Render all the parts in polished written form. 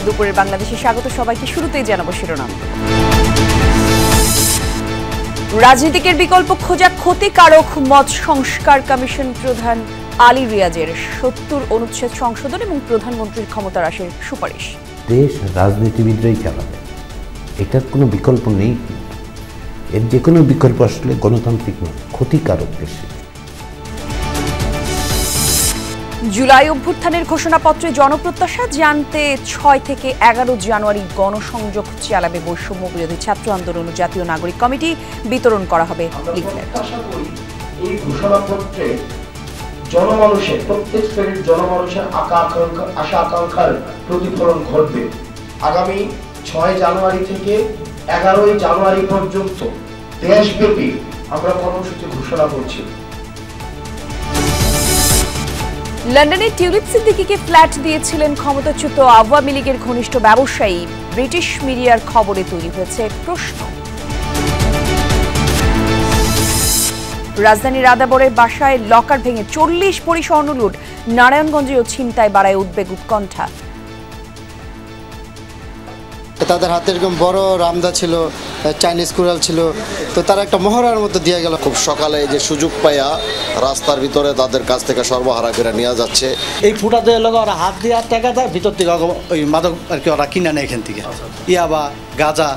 দুপুরের বাংলাদেশে স্বাগত সবাইকে। শুরুতেই জানাবো শিরোনাম। রাজনীতিকের বিকল্প খোঁজা ক্ষতিকারক, মত সংস্কার কমিশন প্রধান আলী রিয়াজের ৭০ অনুচ্ছেদ সংশোধন এবং প্রধানমন্ত্রীর ক্ষমতা হ্রাসের সুপারিশ। দেশ রাজনীতিবিদরাই চালাবে, এটার কোনো বিকল্প নেই। এর যে কোনো বিকল্প আসলে গণতান্ত্রিক নয়, ক্ষতিকারক বেশি। জুলাই অভ্যুত্থানের ঘোষণাপত্রে জনপ্রত্যাশা জানতে ৬ থেকে ১১ জানুয়ারি গণসংযোগ চালাবে বৈষম্য বিরোধী ছাত্র আন্দোলন ও জাতীয় নাগরিক কমিটি। বিতরণ করা হবে লিফলেট। এই ঘোষণাপত্রে জনমানুষের প্রত্যেক শ্রেণীর জনমানুষের আশা আকাঙ্ক্ষার প্রতিফলন ঘটবে। আগামী ৬ জানুয়ারি থেকে ১১ জানুয়ারি পর্যন্ত দেশব্যাপী আমরা কর্মসূচি ঘোষণা করছি। লন্ডনে টিউলিপ সিদ্দিকীকে ফ্ল্যাট দিয়েছিলেন ক্ষমতাচ্যুত আওয়ামী লীগের ঘনিষ্ঠ ব্যবসায়ী। ব্রিটিশ মিডিয়ার খবরে তৈরি হয়েছে প্রশ্ন। রাজধানীর আদাবরের বাসায় লকার ভেঙে ৪০ ভরি স্বর্ণ লুট। নারায়ণগঞ্জেও ছিনতাই বাড়ায় উদ্বেগ উৎকণ্ঠা। তাদের হাতে এরকম বড় রামদা ছিল, চাইনিজ কুড়াল ছিল, তো তারা একটা মহড়ার মতো দিয়ে গেল। খুব সকালে যে সুযোগ পাইয়া রাস্তার ভিতরে তাদের কাছ থেকে সর্বহারা করে নিয়ে যাচ্ছে। এই ফুটাতে লোক ওরা হাত দিয়ে টাকা দেয়, ভিতর থেকে ওই মাদক আর কি ওরা কিনে নেয় এখান থেকে, ইয়াবা গাঁজা।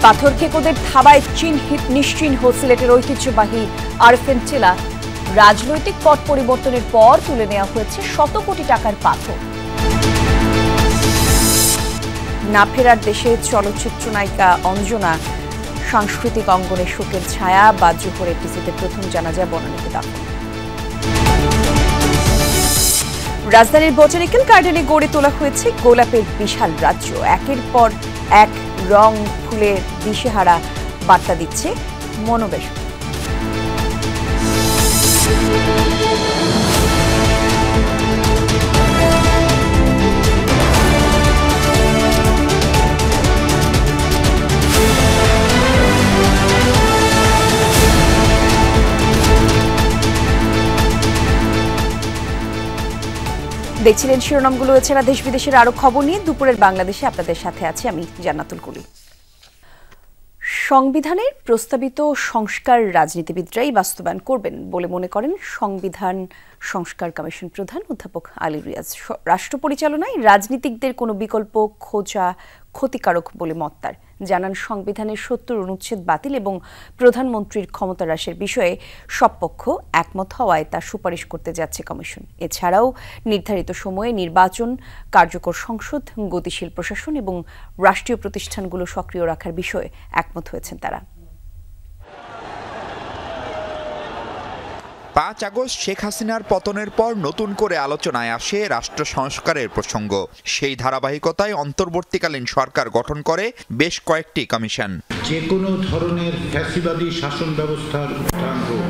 পাথর খেকোদের থাবায় নিশ্চিহ্ন সিলেটের ঐতিহ্যবাহী আরফেন টিলা। রাজনৈতিক পট পরিবর্তনের পর তুলে নেওয়া হয়েছে শত কোটি টাকার পাথর। না ফেরার দেশে চলচ্চিত্র নায়িকা অঞ্জনা। সাংস্কৃতিক অঙ্গনে শোকের ছায়া। বাদ-জোহর এফডিসিতে প্রথম জানাজা, বনানীতে দাফন। রাজধানীর বোটানিক্যাল গার্ডেনে গড়ে তোলা হয়েছে গোলাপের বিশাল রাজ্য। একের পর এক রং ফুলের দিশেহারা বার্তা দিচ্ছে মনোবেশ। দেখছিলেন শিরোনামগুলো। এছাড়া দেশ বিদেশের আরো খবর নিয়ে দুপুরের বাংলাদেশে আপনাদের সাথে আছি আমি জান্নাতুল কুলি। সংবিধানের প্রস্তাবিত সংস্কার রাজনীতিবিদরাই বাস্তবায়ন করবেন বলে মনে করেন সংবিধান সংস্কার কমিশন প্রধান অধ্যাপক আলী রিয়াজ। রাষ্ট্র পরিচালনায় রাজনীতিকদের কোনো বিকল্প খোঁজা ক্ষতিকারক বলে মত তার। জানান, সংবিধানের ৭০ অনুচ্ছেদ বাতিল এবং প্রধানমন্ত্রীর ক্ষমতা হ্রাসের বিষয়ে সব পক্ষ একমত হওয়ায় তা সুপারিশ করতে যাচ্ছে কমিশন। এছাড়াও নির্ধারিত সময়ে নির্বাচন, কার্যকর সংসদ, গতিশীল প্রশাসন এবং রাষ্ট্রীয় প্রতিষ্ঠানগুলো সক্রিয় রাখার বিষয়ে একমত হয়েছেন তারা। ৫ আগস্ট শেখ হাসিনার পতনের পর নতুন করে আলোচনায় আসে রাষ্ট্র সংস্কারের প্রসঙ্গ। সেই ধারাবাহিকতায় অন্তর্বর্তীকালীন সরকার গঠন করে বেশ কয়েকটি কমিশন। যে কোনো ধরনের ফ্যাসিবাদী শাসন ব্যবস্থার উত্থান হোক।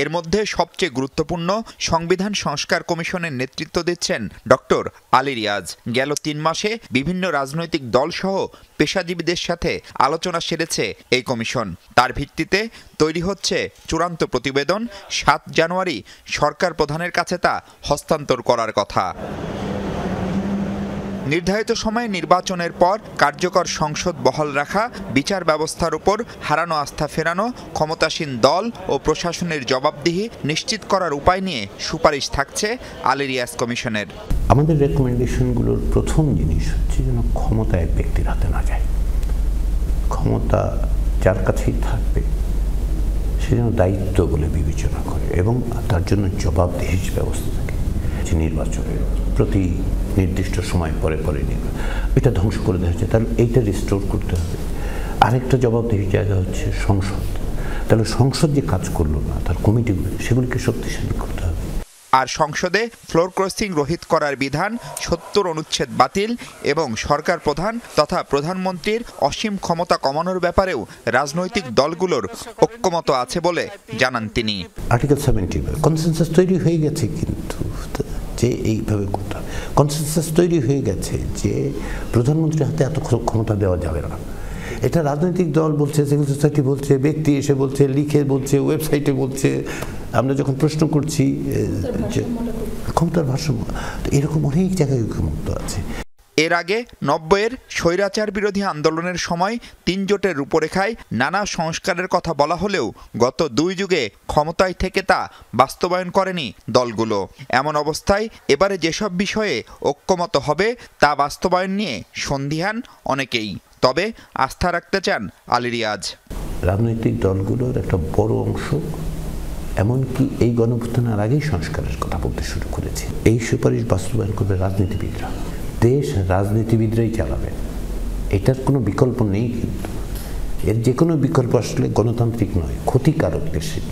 এর মধ্যে সবচেয়ে গুরুত্বপূর্ণ সংবিধান সংস্কার কমিশনের নেতৃত্ব দিচ্ছেন ডক্টর আলী রিয়াজ। গেল ৩ মাসে বিভিন্ন রাজনৈতিক দলসহ পেশাজীবীদের সাথে আলোচনা সেরেছে এই কমিশন। তার ভিত্তিতে তৈরি হচ্ছে চূড়ান্ত প্রতিবেদন। ৭ জানুয়ারি সরকার প্রধানের কাছে তা হস্তান্তর করার কথা। নির্ধারিত সময়ে নির্বাচনের পর কার্যকর সংসদ বহাল রাখা, বিচার ব্যবস্থার উপর হারানো আস্থা ফেরানো, ক্ষমতাসীন দল ও প্রশাসনের জবাবদিহি নিশ্চিত করার উপায় নিয়ে সুপারিশ থাকছে আলী রিয়াজ কমিশনের। আমাদের রেকমেন্ডেশনগুলোর প্রথম জিনিস হচ্ছে যেন ক্ষমতা এক ব্যক্তির হাতে না যায়। ক্ষমতা যার কাছেই থাকবে সে যেন দায়িত্ব বলে বিবেচনা করে এবং তার জন্য জবাবদিহির ব্যবস্থা থাকে। যে নির্বাচনের প্রতি নির্দিষ্ট সময় পরে পরে এটা ধ্বংস করে দেওয়া হচ্ছে, তাহলে এইটা রিস্টোর করতে হবে। আরেকটা জবাবদিহির জায়গা হচ্ছে সংসদ। তাহলে সংসদ যে কাজ করলো না, তার কমিটিগুলো সেগুলিকে শক্তিশালী করতে হবে। আর সংসদে ফ্লোর ক্রসিং রহিত করার বিধান, ৭০ অনুচ্ছেদ বাতিল এবং সরকার প্রধান তথা প্রধানমন্ত্রীর অসীম ক্ষমতা কমানোর ব্যাপারেও রাজনৈতিক দলগুলোর ঐক্যমত আছে বলে জানান তিনি। আর্টিকেল 70 কনসেনসাস তৈরি হয়ে গেছে, কিন্তু যে এইভাবে করতে হবে। কনসেনসাস তৈরি হয়ে গেছে যে প্রধানমন্ত্রীর হাতে এত ক্ষমতা দেওয়া যাবে না। এটা রাজনৈতিক দল বলছে, সিভিল সোসাইটি বলছে, ব্যক্তি এসে বলছে, লিখে বলছে, ওয়েবসাইটে বলছে, আমরা যখন প্রশ্ন করছি যে ক্ষমতার ভারসাম্য, তো এরকম অনেক জায়গায় ঐক্যমত্য আছে। এর আগে 90-এর স্বৈরাচার বিরোধী আন্দোলনের সময় ৩ জোটের রূপরেখায় নানা সংস্কারের কথা বলা হলেও গত 2 যুগে ক্ষমতায় থেকে তা বাস্তবায়ন করেনি দলগুলো। এমন অবস্থায় এবারে যেসব বিষয়ে ঐক্যমত হবে তা বাস্তবায়ন নিয়ে সন্দিহান অনেকেই। তবে আস্থা রাখতে চান আলী রিয়াজ। রাজনৈতিক দলগুলোর একটা বড় অংশ এমনকি এই গণঅভ্যুত্থানের আগেই সংস্কারের কথা বলতে শুরু করেছে। এই সুপারিশ বাস্তবায়ন করবে রাজনীতিবিদরা, দেশ রাজনীতিবিদরাই চালাবে, এটার কোনো বিকল্প নেই। কিন্তু এর যে কোনো বিকল্প আসলে গণতান্ত্রিক নয়, ক্ষতিকারক দেশের।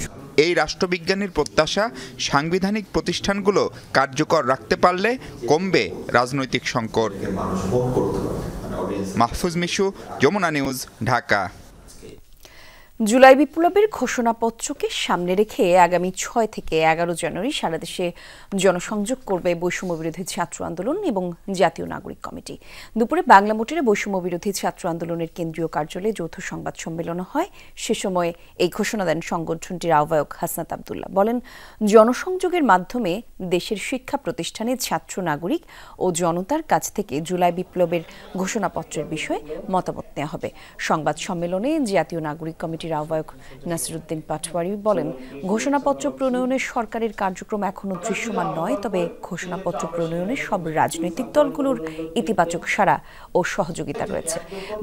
এই রাষ্ট্রবিজ্ঞানীর প্রত্যাশা, সাংবিধানিক প্রতিষ্ঠানগুলো কার্যকর রাখতে পারলে কমবে রাজনৈতিক সংকট। মাহফুজ মিশু, যমুনা নিউজ, ঢাকা। জুলাই বিপ্লবের ঘোষণাপত্রকে সামনে রেখে আগামী 6 থেকে 11 জানুয়ারি সারা দেশে জনসংযোগ করবে বৈষম্য বিরোধী ছাত্র আন্দোলন এবং জাতীয় নাগরিক কমিটি। দুপুরে বাংলা মোটরে বৈষম্য বিরোধী ছাত্র আন্দোলনের কেন্দ্রীয় কার্যালয়ে যৌথ সংবাদ সম্মেলন হয়। সে সময় এই ঘোষণা দেন সংগঠনটির আহ্বায়ক হাসনাত আবদুল্লাহ। বলেন, জনসংযোগের মাধ্যমে দেশের শিক্ষা প্রতিষ্ঠানে ছাত্র, নাগরিক ও জনতার কাছ থেকে জুলাই বিপ্লবের ঘোষণাপত্রের বিষয়ে মতামত নেওয়া হবে। সংবাদ সম্মেলনে জাতীয় নাগরিক কমিটির আহ্বায়ক নাসিরউদ্দিন পাটোয়ারি বলেন, ঘোষণাপত্র প্রণয়নের সরকারের কার্যক্রম এখনো দৃশ্যমান নয়, তবে ঘোষণাপত্র প্রণয়নে সব রাজনৈতিক দলগুলোর ইতিবাচক সাড়া ও সহযোগিতা রয়েছে।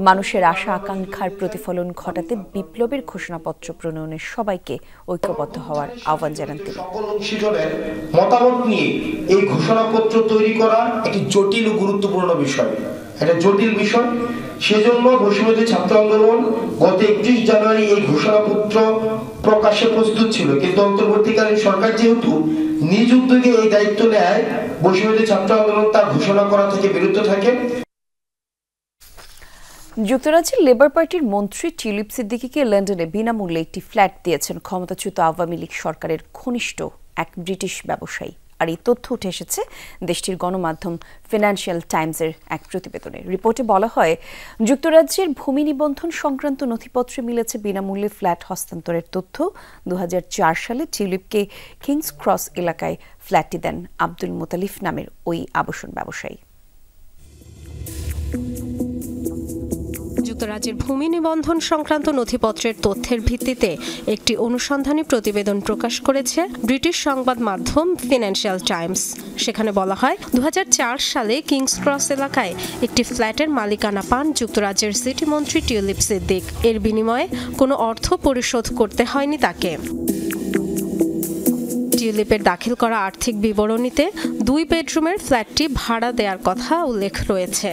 মানুষের আশা আকাঙ্ক্ষার প্রতিফলন ঘটাতে বিপ্লবের ঘোষণাপত্র প্রণয়নে সবাইকে ঐক্যবদ্ধ হওয়ার আহ্বান জানান তিনি। সকল অংশীজনের মতামত নিয়ে এই ঘোষণাপত্র তৈরি করা একটি জটিল ও গুরুত্বপূর্ণ বিষয়, একটা জটিল বিষয়। সেজন্য বৈষম্যবিরোধী ছাত্র আন্দোলন গত 31 জানুয়ারি এই ঘোষণাপত্র প্রকাশে প্রস্তুত ছিল, কিন্তু অন্তর্বর্তীকালীন সরকার যেহেতু নিজ উদ্যোগে এই দায়িত্ব নেয়, বৈষম্যবিরোধী ছাত্র আন্দোলন তার ঘোষণা করা থেকে বিরত থাকে। যুক্তরাজ্যের লেবার পার্টির মন্ত্রী টিউলিপ সিদ্দিকীকে লন্ডনে বিনামূল্যে একটি ফ্ল্যাট দিয়েছেন ক্ষমতাচ্যুত আওয়ামী লীগ সরকারের ঘনিষ্ঠ এক ব্রিটিশ ব্যবসায়ী। আর এই তথ্য উঠে এসেছে দেশটির গণমাধ্যম ফিনান্সিয়াল টাইমসের এক প্রতিবেদনে। রিপোর্টে বলা হয়, যুক্তরাজ্যের ভূমি নিবন্ধন সংক্রান্ত নথিপত্রে মিলেছে বিনামূল্যে ফ্ল্যাট হস্তান্তরের তথ্য। 2004 সালে টিউলিপকে কিংস ক্রস এলাকায় ফ্ল্যাটটি দেন আব্দুল মোতালিফ নামের ওই আবাসন ব্যবসায়ী। যুক্তরাজ্যের ভূমি নিবন্ধন সংক্রান্ত নথিপত্রের তথ্যের ভিত্তিতে একটি অনুসন্ধানী প্রতিবেদন প্রকাশ করেছে ব্রিটিশ সংবাদ মাধ্যম ফিনান্সিয়াল টাইমস। সেখানে বলা হয়, 2004 সালে কিংস ক্রস এলাকায় একটি ফ্ল্যাটের মালিকানা পান যুক্তরাজ্যের সিটি মন্ত্রী টিউলিপ সিদ্দিক। এর বিনিময়ে কোনো অর্থ পরিশোধ করতে হয়নি তাকে। টিউলিপের দাখিল করা আর্থিক বিবরণীতে 2 বেডরুমের ফ্ল্যাটটি ভাড়া দেওয়ার কথা উল্লেখ রয়েছে।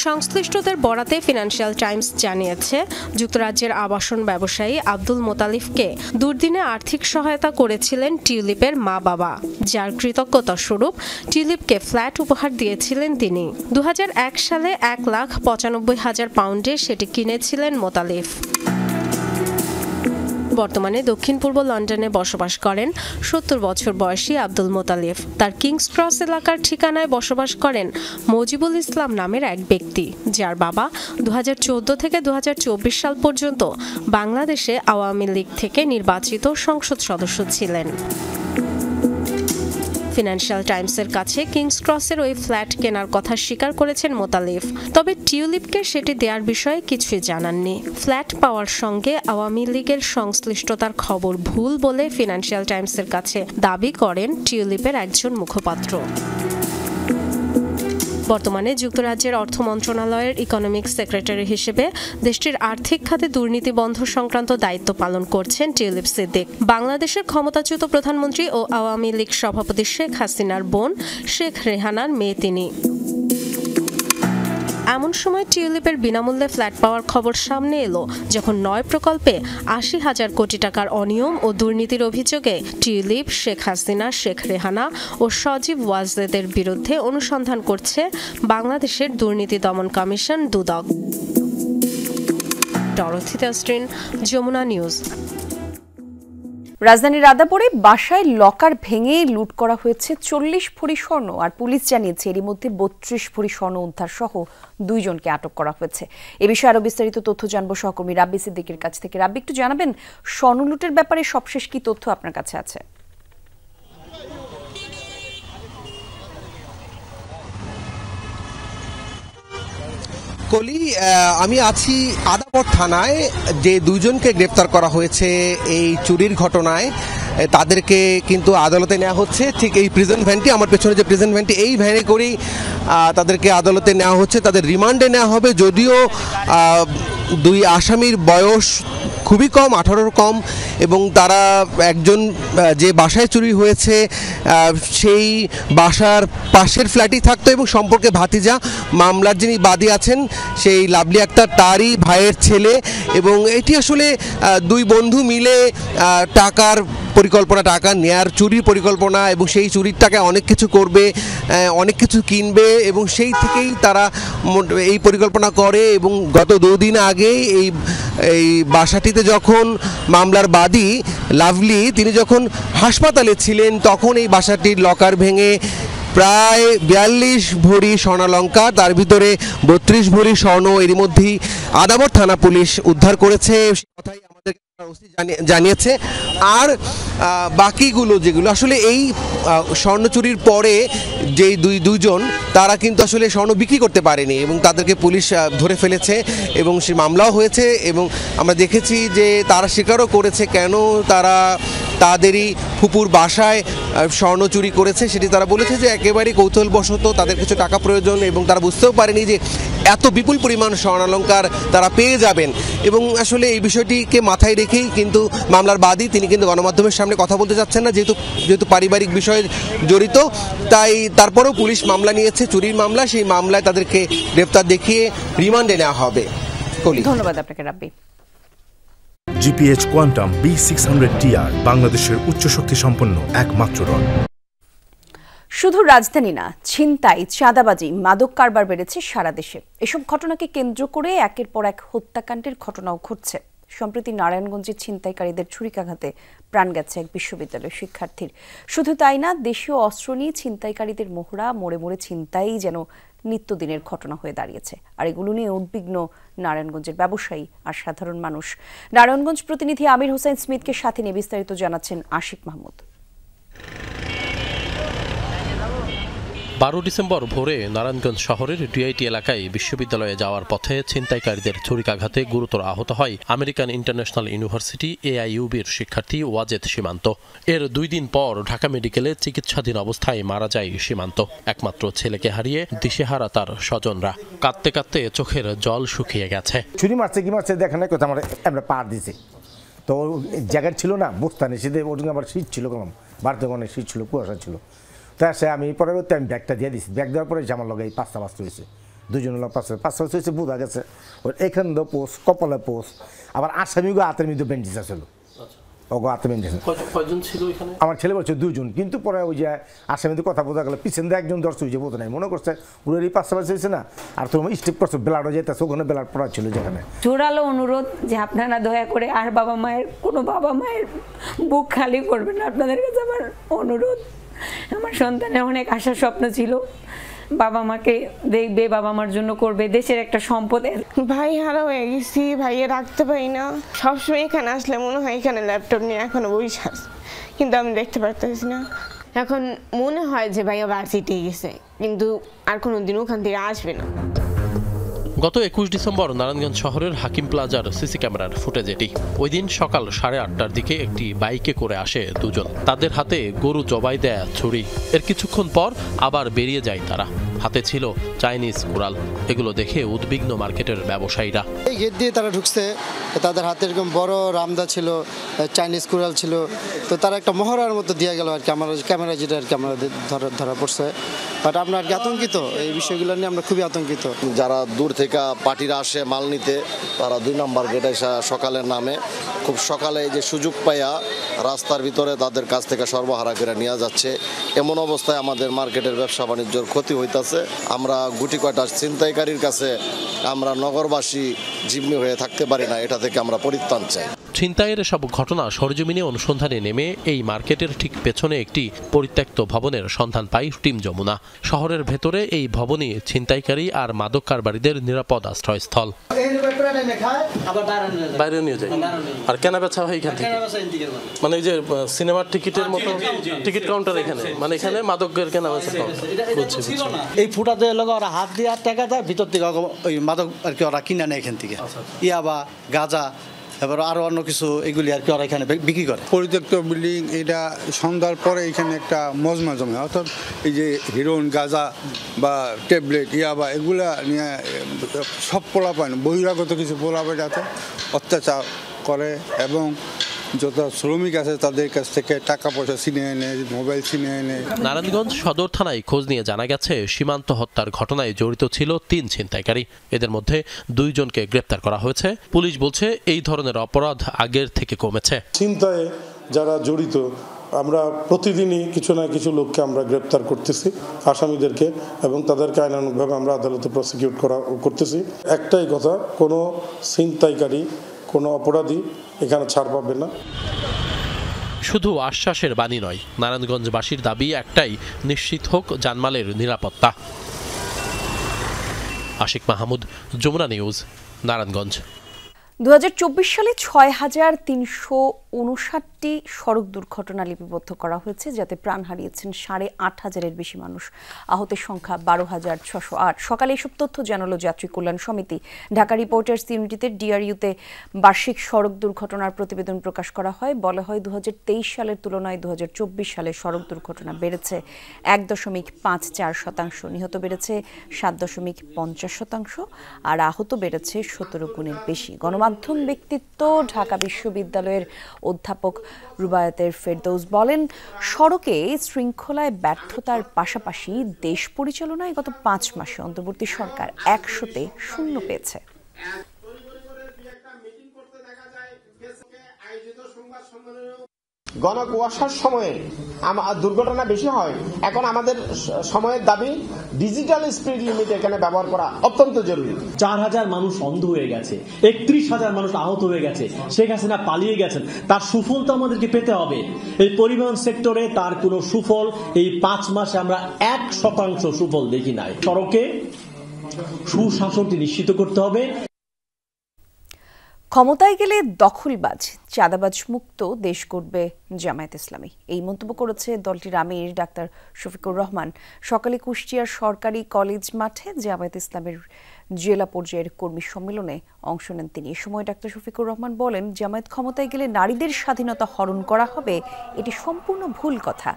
সংশ্লিষ্টদের বরাতে ফিনান্সিয়াল টাইমস জানিয়েছে, যুক্তরাজ্যের আবাসন ব্যবসায়ী আব্দুল মোতালিফকে দুর্দিনে আর্থিক সহায়তা করেছিলেন টিউলিপের মা-বাবা, যার কৃতজ্ঞতা স্বরূপ টিউলিপকে ফ্ল্যাট উপহার দিয়েছিলেন তিনি। 2001 সালে 1,95,000 পাউন্ডে সেটি কিনেছিলেন মোতালিফ। বর্তমানে দক্ষিণ পূর্ব লন্ডনে বসবাস করেন 70 বছর বয়সী আব্দুল মোতালিফ। তার কিংস ক্রস এলাকার ঠিকানায় বসবাস করেন মজিবুল ইসলাম নামের এক ব্যক্তি, যার বাবা 2014 থেকে 2024 সাল পর্যন্ত বাংলাদেশে আওয়ামী লীগ থেকে নির্বাচিত সংসদ সদস্য ছিলেন। ফিনান্সিয়াল টাইমসের কাছে কিংস ক্রসের ওই ফ্ল্যাট কেনার কথা স্বীকার করেছেন মোতালিফ, তবে টিউলিপকে সেটি দেওয়ার বিষয়ে কিছুই জানাননি। ফ্ল্যাট পাওয়ার সঙ্গে আওয়ামী লীগের সংশ্লিষ্টতার খবর ভুল বলে ফিনান্সিয়াল টাইমসের কাছে দাবি করেন টিউলিপের একজন মুখপাত্র। বর্তমানে যুক্তরাজ্যের অর্থ মন্ত্রণালয়ের ইকোনমিক সেক্রেটারি হিসেবে দেশটির আর্থিক খাতে দুর্নীতি বন্ধ সংক্রান্ত দায়িত্ব পালন করছেন টিউলিপ সিদ্দিক। বাংলাদেশের ক্ষমতাচ্যুত প্রধানমন্ত্রী ও আওয়ামী লীগ সভাপতি শেখ হাসিনার বোন শেখ রেহানার মেয়ে তিনি। এমন সময় টিউলিপের বিনামূল্যে ফ্ল্যাট পাওয়ার খবর সামনে এলো যখন 9 প্রকল্পে 80,000 কোটি টাকার অনিয়ম ও দুর্নীতির অভিযোগে টিউলিপ, শেখ হাসিনা, শেখ রেহানা ও সজীব ওয়াজেদের বিরুদ্ধে অনুসন্ধান করছে বাংলাদেশের দুর্নীতি দমন কমিশন দুদক। Dorothy Tasrin, Jamuna news. রাজধানীর রাদাপুরে বাসায় লকার ভেঙে লুট করা হয়েছে 40 ভরি স্বর্ণ। আর পুলিশ জানিয়েছে এরই মধ্যে 32 ভরি স্বর্ণ উদ্ধার সহ 2 জনকে আটক করা হয়েছে। এ বিষয়ে আরো বিস্তারিত তথ্য জানবো সহকর্মী রাব্বি সিদ্দিকের কাছ থেকে। রাব্বি, একটু জানাবেন স্বর্ণ লুটের ব্যাপারে সবশেষ কি তথ্য আপনার কাছে আছে? কলি, আমি আছি আদাবর থানায়। যে 2 জনকে গ্রেপ্তার করা হয়েছে এই চুরির ঘটনায়, তাদেরকে কিন্তু আদালতে নেওয়া হচ্ছে। ঠিক এই প্রিজন ভ্যানটি, আমার পেছনে যে প্রিজন ভ্যানটি, এই ভ্যানে করেই তাদেরকে আদালতে নেওয়া হচ্ছে। তাদের রিমান্ডে নেওয়া হবে, যদিও 2 আসামির বয়স খুবই কম, 18-র কম, এবং তারা একজন যে বাসায় চুরি হয়েছে সেই বাসার পাশের ফ্ল্যাটেই থাকতো এবং সম্পর্কে ভাতিজা। মামলার যিনি বাদী আছেন সেই লাভলি আক্তার, তারই ভাইয়ের ছেলে। এবং এটি আসলে 2 বন্ধু মিলে টাকার পরিকল্পনা, টাকা নেয়ার চুরির পরিকল্পনা, এবং সেই চুরির টাকায় অনেক কিছু করবে, অনেক কিছু কিনবে, এবং সেই থেকেই তারা এই পরিকল্পনা করে। এবং গত 2 দিন আগে এই বাসাটিতে যখন মামলার বাদী লাভলি তিনি যখন হাসপাতালে ছিলেন, তখন এই বাসাটির লকার ভেঙে প্রায় 42 ভরি স্বর্ণালঙ্কার, তার ভিতরে 32 ভরি স্বর্ণ এরই মধ্যেই আদাবর থানা পুলিশ উদ্ধার করেছে, কথাই আমাদের জানিয়েছে। আর বাকিগুলো যেগুলো আসলে এই স্বর্ণ চুরির পরে যেই 2 জন, তারা কিন্তু আসলে স্বর্ণ বিক্রি করতে পারেনি এবং তাদেরকে পুলিশ ধরে ফেলেছে এবং সে মামলাও হয়েছে। এবং আমরা দেখেছি যে তারা স্বীকারও করেছে কেন তারা তাদেরই ফুপুর বাসায় স্বর্ণ চুরি করেছে। সেটি তারা বলেছে যে একেবারেই কৌতূহলবশত, তাদের কিছু টাকা প্রয়োজন এবং তারা বুঝতেও পারেনি যে এত বিপুল পরিমাণ স্বর্ণালঙ্কার তারা পেয়ে যাবেন। এবং আসলে এই বিষয়টিকে মাথায় রেখেই কিন্তু মামলার বাদী তিনি কিন্তু গণমাধ্যমের সামনে কথা বলতে চাচ্ছেন না, যেহেতু পারিবারিক বিষয়ে জড়িত। তাই তারপরেও পুলিশ মামলা নিয়েছে, চুরির মামলা। সেই মামলায় তাদেরকে গ্রেপ্তার দেখিয়ে রিমান্ডে নেওয়া হবে। ধন্যবাদ আপনাকে রাব্বি। জিপিএইচ কোয়ান্টাম B600TR বাংলাদেশের উচ্চ শক্তি সম্পন্ন একমাত্র রড। শুধু রাজধানী না, ছিনতাই, চাঁদাবাজি, মাদক কারবার বেড়েছে সারা দেশে। এসব ঘটনাকে কেন্দ্র করে একের পর এক হত্যাকাণ্ডের ঘটনাও ঘটছে। সম্প্রতি নারায়ণগঞ্জের ছিনতাইকারীদের ছুরিকাঘাতে প্রাণ গেছে এক বিশ্ববিদ্যালয়ের শিক্ষার্থীর। শুধু তাই না, দেশীয় অস্ত্র নিয়ে ছিনতাইকারীদের মহড়া, মোড়ে মোড়ে ছিনতাই যেন নিত্যদিনের ঘটনা হয়ে দাঁড়িয়েছে। আর এগুলো নিয়ে উদ্বিগ্ন নারায়ণগঞ্জের ব্যবসায়ী আর সাধারণ মানুষ। নারায়ণগঞ্জ প্রতিনিধি আমির হোসেন স্মিথকে সাথে নিয়ে বিস্তারিত জানাচ্ছেন আশিক মাহমুদ। 12 ডিসেম্বর ভোরে নারায়ণগঞ্জ শহরের ডিআইটি এলাকায় বিশ্ববিদ্যালয়ে যাওয়ার পথে ছিনতাইকারীদের ছুরিকাঘাতে গুরুতর আহত হয় আমেরিকান ইন্টারন্যাশনাল ইউনিভার্সিটি AIUBর শিক্ষার্থী ওয়াজেদ সীমান্ত। এর 2 দিন পর ঢাকা মেডিকেলে চিকিৎসাধীন অবস্থায় মারা যায় সীমান্ত। একমাত্র ছেলেকে হারিয়ে দিশেহারা তার স্বজনরা। কাঁদতে কাঁদতে চোখের জল শুকিয়ে গেছে। ছুরি মারছে কি মারছে দেখেন না, কোথাও আমরা পার দিছি তো জায়গা ছিল না, বুঝতানি সেটা ওটা আমার শীত ছিল, কম বাড়তে অনেক শীত ছিল, কুয়াশা ছিল। তাই সে আমি পরবর্তী আমি ব্যাগটা দিয়ে দিচ্ছি। ব্যাগ দেওয়ার পরে আমার লগে এই 5টা বাস্ত হয়েছে, 2 জন লোক 5টা হয়েছে, বোঝা গেছে ওর এখান দিয়ে পোস্ট, কপালে পোস্ট, আবার আসামিগো হাতের মধ্যে ব্যান্ডেজ আসলো। ওগো হাতে ব্যান্ডেজ। কয়জন ছিল এখানে? আমার ছেলে বলছে 2 জন, কিন্তু পরে ওই যে আসামিদের কথা বোঝা গেল, পিছন দিয়ে একজন দর্শক হয়েছে, বোঝা নাই, মনে করছে ওর এই 5টা হয়েছে না। আর তোমার স্টেপ করছো ব্লাডও যেতেছে, ওখানে ব্লাড পড়া ছিল যেখানে। জোরালো অনুরোধ যে আপনারা দয়া করে আর কোনো বাবা মায়ের বুক খালি করবেন না। আপনাদের কাছে আমার অনুরোধ। আমার সন্তানের অনেক আশা স্বপ্ন ছিল, বাবা মাকে দেখবে, বাবা মার জন্য করবে, দেশের একটা সম্পদ। ভাই হারা হয়ে গেছি, ভাইয়ে রাখতে পারি না। সবসময় এখানে আসলে মনে হয় এখানে ল্যাপটপ নিয়ে এখনো বসে আছে, কিন্তু আমি দেখতে পারতেছি না। এখন মনে হয় যে ভাইয়া ভার্সিটি গেছে, কিন্তু আর কোনোদিন ওখান থেকে আসবে না। গত 21 ডিসেম্বর নারায়ণগঞ্জ শহরের হাকিম প্লাজার সিসি ক্যামেরার ফুটেজ এটি। ওই দিন সকাল 8:30টার দিকে একটি বাইকে করে আসে 2 জন। তাদের হাতে গরু জবাই দেয়া ছুরি। এর কিছুক্ষণ পর আবার বেরিয়ে যায় তারা। হাতে ছিল চাইনিজ কুড়াল। এগুলো দেখে উদ্বিগ্ন মার্কেটের ব্যবসায়ীরা। এই গেট দিয়ে তারা ঢুকছে, তাদের হাতে এরকম বড় রামদা ছিল, চাইনিজ কুড়াল ছিল। তো তারা একটা মহড়ার মতো দিয়ে গেল আর কি, আমার ক্যামেরা যেটা আর কি আমরা ধরা পড়ছে। বাট আমরা আর কি আতঙ্কিত, এই বিষয়গুলো নিয়ে আমরা খুবই আতঙ্কিত। যারা দূর থেকে পার্টিরা আসে মাল নিতে, তারা 2 নম্বর গেটে সকালের নামে খুব সকালে যে সুযোগ পাইয়া রাস্তার ভিতরে তাদের কাছ থেকে সর্বহারা করে নিয়ে যাচ্ছে। এমন অবস্থায় আমাদের মার্কেটের ব্যবসা বাণিজ্যর ক্ষতি হইতেছে। আমরা গুটি কয়টা ছিনতাইকারীর কাছে আমরা নগরবাসী জিম্মি হয়ে থাকতে পারি না, এটা থেকে আমরা পরিত্রাণ চাই। ছিনতাইয়ের এসব ঘটনা সরেজমিনে অনুসন্ধানে নেমে এই মার্কেটের ঠিক পেছনে একটি পরিত্যক্ত ভবনের সন্ধান পায় টিম যমুনা। শহরের ভেতরে এই ভবনই ছিনতাইকারী আর মাদক কারবারিদের নিরাপদ আশ্রয়স্থল। বাইরে নিয়ে যায় আর কেনা বেচা হয় এখান থেকে, মানে এই যে সিনেমার টিকিটের মতো টিকিট কাউন্টার এখানে, মানে এখানে মাদকের কেনা বেচা। এই ফুটাতে লগা ওরা হাত দিয়ে টাকা দেয়, ভিতর থেকে ওই মাদক আর কি ওরা কিনে নেয় এখান থেকে, ইয়াবা গাঁজা এবার আরো অন্য কিছু এগুলি আর কি ওরা এখানে বিক্রি করে। পরিত্যক্ত বিল্ডিং, এটা সন্ধ্যার পরে এখানে একটা মজমা জমে, অর্থাৎ এই যে হিরোইন, গাঁজা বা ট্যাবলেট, ইয়াবা এগুলা নিয়ে সব পোলাপান, বহিরাগত কিছু পোলাপান আছে অত্যাচার করে এবং যত শ্রমিক আছে তাদের কাছ থেকে টাকা পয়সা ছিনিয়ে এনে, মোবাইল ছিনিয়ে এনে। নারায়ণগঞ্জ সদর থানায় খোঁজ নিয়ে জানা গেছে সীমান্ত হত্যার ঘটনায় জড়িত ছিল 3 ছিনতাইকারী। এদের মধ্যে 2 জনকে গ্রেপ্তার করা হয়েছে। পুলিশ বলছে এই ধরনের অপরাধ আগের থেকে কমেছে। ছিনতাইয়ে যারা জড়িত আমরা প্রতিদিনই কিছু না কিছু লোককে আমরা গ্রেপ্তার করতেছি, আসামিদেরকে, এবং তাদেরকে আইনানুগভাবে আমরা আদালতে প্রসিকিউট করতেছি। একটাই কথা, কোনো ছিনতাইকারী, কোনো অপরাধী এখানে ছাড় পাবে না। শুধু আশ্বাসের বাণী নয়, নারায়ণগঞ্জবাসীর দাবি একটাই, নিশ্চিত হোক জানমালের নিরাপত্তা। আশিক মাহমুদ, যমুনা নিউজ, নারায়ণগঞ্জ। 2024 সালে 6,359টি সড়ক দুর্ঘটনা লিপিবদ্ধ করা হয়েছে, যাতে প্রাণ হারিয়েছেন 8,500-এর বেশি মানুষ। আহতের সংখ্যা 12,608। সকালে এসব তথ্য জানালো যাত্রী কল্যাণ সমিতি। ঢাকা রিপোর্টার্স ইউনিটিতে ডিআরইউতে বার্ষিক সড়ক দুর্ঘটনার প্রতিবেদন প্রকাশ করা হয়। বলা হয় 2023 সালের তুলনায় 2024 সালে সড়ক দুর্ঘটনা বেড়েছে 1.54%, নিহত বেড়েছে 7.50% আর আহত বেড়েছে 17 গুণের বেশি। গণমাধ্যম ব্যক্তিত্ব ঢাকা বিশ্ববিদ্যালয়ের অধ্যাপক রুবায়াতের ফেরদৌস বলেন, সড়কে শৃঙ্খলায় ব্যর্থতার পাশাপাশি দেশ পরিচালনায় গত 5 মাসে অন্তর্বর্তী সরকার 100-তে 0 পেয়েছে। গণকুয়াশার সময়ে দুর্ঘটনা বেশি হয়। এখন আমাদের সময়ের দাবি ডিজিটাল স্পিড লিমিট এখানে ব্যবহার করা অত্যন্ত জরুরি। 4,000 মানুষ অন্ধ হয়ে গেছে, 31,000 মানুষ আহত হয়ে গেছে, শেখ হাসিনা পালিয়ে গেছেন, তার সুফল তো আমাদেরকে পেতে হবে। এই পরিবহন সেক্টরে তার কোনো সুফল এই 5 মাসে আমরা 1% সুফল দেখি নাই। সড়কে সুশাসনটি নিশ্চিত করতে হবে। ক্ষমতায় গেলে দখলবাজ, চাঁদাবাজ মুক্ত দেশ গড়বে জামায়াত ইসলামী, এই মন্তব্য করেছে দলটির আমির ডাক্তার শফিকুর রহমান। সকালে কুষ্টিয়ার সরকারি কলেজ মাঠে জামায়াত ইসলামের জেলা পর্যায়ের কর্মী সম্মেলনে অংশ নেন তিনি। এ সময় ডাক্তার শফিকুর রহমান বলেন, জামায়াত ক্ষমতায় গেলে নারীদের স্বাধীনতা হরণ করা হবে, এটি সম্পূর্ণ ভুল কথা।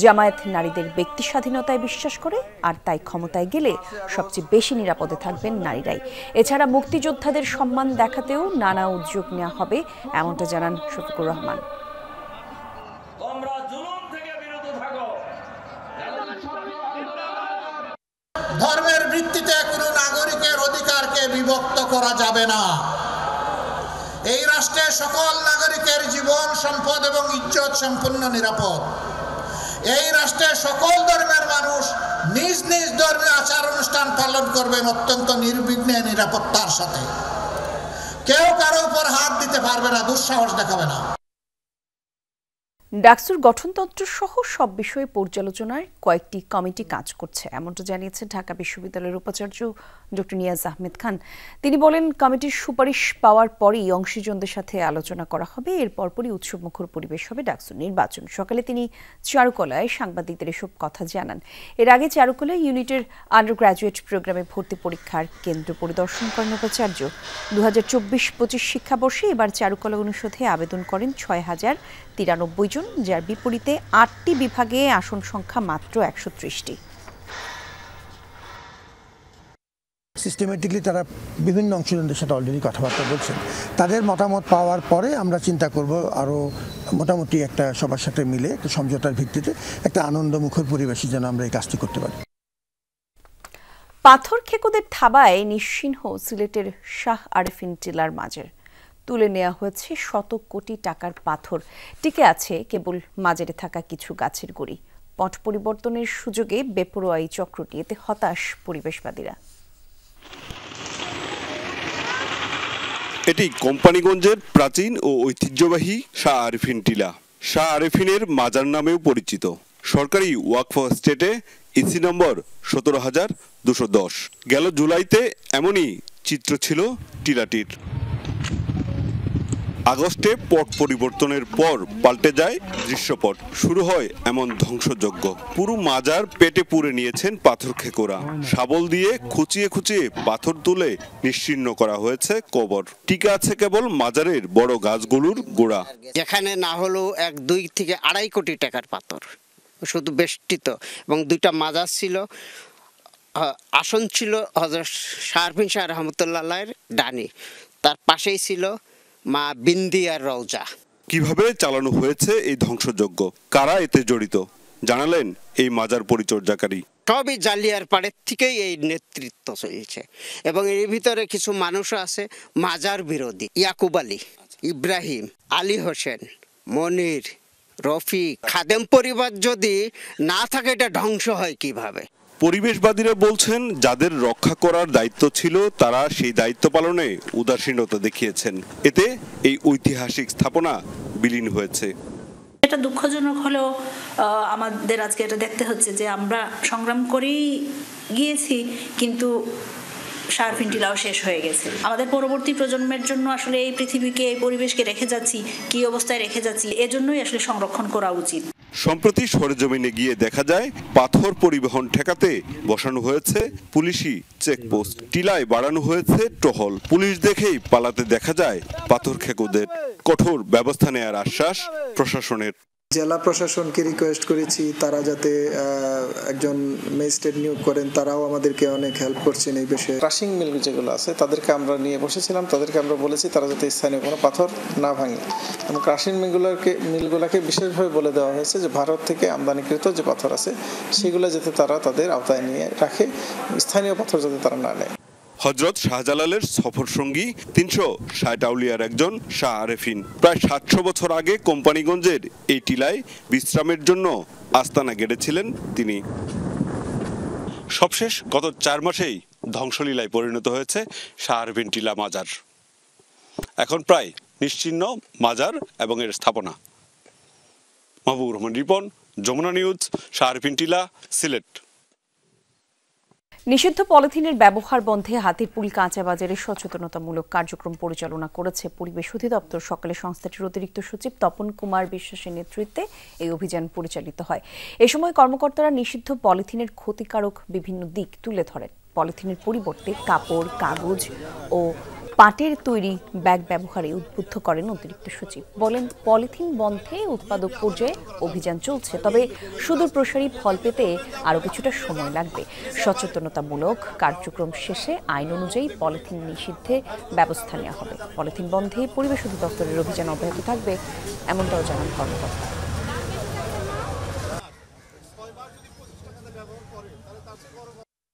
জামায়াত নারীদের ব্যক্তি স্বাধীনতায় বিশ্বাস করে, আর তাই ক্ষমতায় গেলে সবচেয়ে বেশি নিরাপদে থাকবেন নারীরাই। এছাড়া মুক্তিযোদ্ধাদের সম্মান দেখাতেও নানা উদ্যোগ নেওয়া হবে, এমনটা জানান শফিকুর রহমান। ধর্মের ভিত্তিতে কোনো নাগরিকের অধিকারকে বিভক্ত করা যাবে না। এই রাষ্ট্রের সকল নাগরিকের জীবন, সম্পদ এবং ইজ্জত সম্পূর্ণ নিরাপদ। এই রাষ্ট্রের সকল ধর্মের মানুষ নিজ নিজ ধর্মীয় আচার অনুষ্ঠান পালন করবেন অত্যন্ত নির্বিঘ্নে, নিরাপত্তার সাথে। কেউ কারো উপর হাত দিতে পারবে না, দুঃসাহস দেখাবে না। ডাকসুর গঠনতন্ত্র সহ সব বিষয়ে পর্যালোচনায় কয়েকটি কমিটি কাজ করছে, এমনটা জানিয়েছে ঢাকা বিশ্ববিদ্যালয়ের উপাচার্য ডক্টর নিয়াজ আহমেদ খান। তিনি বলেন, কমিটির সুপারিশ পাওয়ার পরেই অংশীজনদের সাথে আলোচনা করা হবে, এর পরপরই উৎসবমুখর পরিবেশ হবে ডাকসুর নির্বাচন। সকালে তিনি চারুকলায় সাংবাদিকদের এসব কথা জানান। এর আগে চারুকলায় ইউনিটের আন্ডার গ্র্যাজুয়েট প্রোগ্রামে ভর্তি পরীক্ষার কেন্দ্র পরিদর্শন করেন উপাচার্য। 2024-25 শিক্ষাবর্ষে এবার চারুকলা অনুষদে আবেদন করেন 6,093 জন, যার বিপরীতে 8টি বিভাগে আসন সংখ্যা মাত্র 130টি। সিস্টেমেটিকলি তারা বিভিন্ন অংশীদারদের সাথে অলরেডি কথাবার্তা বলছেন। তাদের মতামত পাওয়ার পরে আমরা চিন্তা করব আরও মোটামুটি একটা সবার সাথে মিলে একটা সমঝোতার ভিত্তিতে একটা আনন্দমুখর পরিবেশে যেন আমরা এই কাজটি করতে পারি। পাথর খেকোদের থাবায় নিশ্চিহ্ন সিলেটের শাহ আরেফিন টিলার মাজার। তুলে নেওয়া হয়েছে শত কোটি টাকার পাথর, টিকে আছে কেবল মাজারে থাকা কিছু গাছের গুঁড়ি। পট পরিবর্তনের সুযোগে বেপরোয়াই চক্রটি, এতে হতাশ পরিবেশবাদীরা। এটি কোম্পানিগঞ্জের প্রাচীন ও ঐতিহ্যবাহী শাহ আরিফিন টিলা। শাহ আরিফিনের মাজার নামেও পরিচিত। সরকারি ওয়াকফ স্টেটে ইসি নম্বর 17,210। গেল জুলাইতে এমনই চিত্র ছিল টিলাটির। আগস্টে পট পরিবর্তনের পর পাল্টে যায় দৃশ্যপট, শুরু হয় এমন ধ্বংসযজ্ঞ। পুরো মাজার পেটে পুরে নিয়েছেন পাথর খেকোরা। শাবল দিয়ে খুঁচিয়ে খুঁচিয়ে পাথর তুলে নিশ্চিহ্ন করা হয়েছে কবর। টিকে আছে কেবল মাজারের বড় গাছগুলোর গোড়া। যেখানে না হলেও 2 থেকে 2.5 কোটি টাকার পাথর শুধু বেষ্টিত, এবং 2টা মাজার ছিল। আসন ছিল হযরত শাহ আরিফিন শাহ রহমতুল্লাহর ডানি, তার পাশেই ছিল মা বিন্দিয়ার রওজা। কিভাবে চালানো হয়েছে এই ধ্বংসযজ্ঞ, কারা এতে জড়িত, জানালেন এই মাজার পরিচর্যাকারী। সবই জালিয়ার পাড়ের থেকেই এই নেতৃত্ব চলছে, এবং এর ভিতরে কিছু মানুষ আছে মাজার বিরোধী। ইয়াকুব আলী, ইব্রাহিম, আলী হোসেন, মনির, রফিক, খাদেম পরিবার যদি না থাকে এটা ধ্বংস হয় কিভাবে? পরিবেশবাদীরা বলছেন যাদের রক্ষা করার দায়িত্ব ছিল তারা সেই দায়িত্ব পালনে উদাসীনতা দেখিয়েছেন। এতে এই ঐতিহাসিক স্থাপনা বিলীন হয়েছে। এটা দুঃখজনক হলেও আমাদের আজকে এটা দেখতে হচ্ছে যে আমরা সংগ্রাম করেই গিয়েছি, কিন্তু শাহ আরিফিন টিলাও শেষ হয়ে গেছে। আমাদের পরবর্তী প্রজন্মের জন্য আসলে এই পৃথিবীকে, এই পরিবেশকে রেখে যাচ্ছি, কি অবস্থায় রেখে যাচ্ছি, এজন্যই আসলে সংরক্ষণ করা উচিত। সম্প্রতি সরেজমিনে গিয়ে দেখা যায় পাথর পরিবহন ঠেকাতে বসানো হয়েছে পুলিশি চেকপোস্ট। টিলায় বাড়ানো হয়েছে টহল। পুলিশ দেখেই পালাতে দেখা যায় পাথর খেকোদের। কঠোর ব্যবস্থা নেয়ার আশ্বাস প্রশাসনের। জেলা প্রশাসনকে রিকোয়েস্ট করেছি তারা যাতে একজন ম্যাজিস্ট্রেট নিয়োগ করেন, তারাও আমাদেরকে অনেক হেল্প করছেন এই বিষয়ে। ক্রাশিং মিল যেগুলো আছে তাদেরকে আমরা নিয়ে বসেছিলাম, তাদেরকে আমরা বলেছি তারা যাতে স্থানীয় কোনো পাথর না ভাঙে, এবং ক্রাশিং মিলগুলোকে বিশেষভাবে বলে দেওয়া হয়েছে যে ভারত থেকে আমদানিকৃত যে পাথর আছে সেগুলো যাতে তারা তাদের আওতায় নিয়ে রাখে, স্থানীয় পাথর যাতে তারা না নেয়। হযরত শাহজালালের সফর সঙ্গী 360 আউলিয়ার একজন শাহ আরিফিন। প্রায় 700 বছর আগে কোম্পানিগঞ্জের এই টিলায় বিশ্রামের জন্য আস্তানা গেড়েছিলেন তিনি। সবশেষ গত 4 মাসেই ধ্বংসলীলায় পরিণত হয়েছে শাহ আরিফিন টিলা মাজার। এখন প্রায় নিশ্চিহ্ন মাজার এবং এর স্থাপনা। মাহবুবুর রহমান রিপন, যমুনা নিউজ, শাহ আরিফিন টিলা, সিলেট। নিষিদ্ধ পলিথিনের ব্যবহার বন্ধে হাতিরপুল কাঁচা বাজারে সচেতনতামূলক কার্যক্রম পরিচালনা করেছে পরিবেশ অধিদপ্তর। সকালে সংস্থাটির অতিরিক্ত সচিব তপন কুমার বিশ্বাসের নেতৃত্বে এই অভিযান পরিচালিত হয়। এ সময় কর্মকর্তারা নিষিদ্ধ পলিথিনের ক্ষতিকারক বিভিন্ন দিক তুলে ধরেন। পলিথিনের পরিবর্তে কাপড়, কাগজ ও পাটের তৈরি ব্যাগ ব্যবহারে উদ্বুদ্ধ করেন অতিরিক্ত সচিব। বলেন, পলিথিন বন্ধে উৎপাদক পর্যায়ে অভিযান চলছে, তবে সুদূর প্রসারী ফল পেতে আরও কিছুটা সময় লাগবে। সচেতনতামূলক কার্যক্রম শেষে আইন অনুযায়ী পলিথিন নিষিদ্ধে ব্যবস্থা নেওয়া হবে। পলিথিন বন্ধে পরিবেশ অধিদপ্তরের অভিযান অব্যাহত থাকবে, এমনটাও জানান কর্মকর্তা।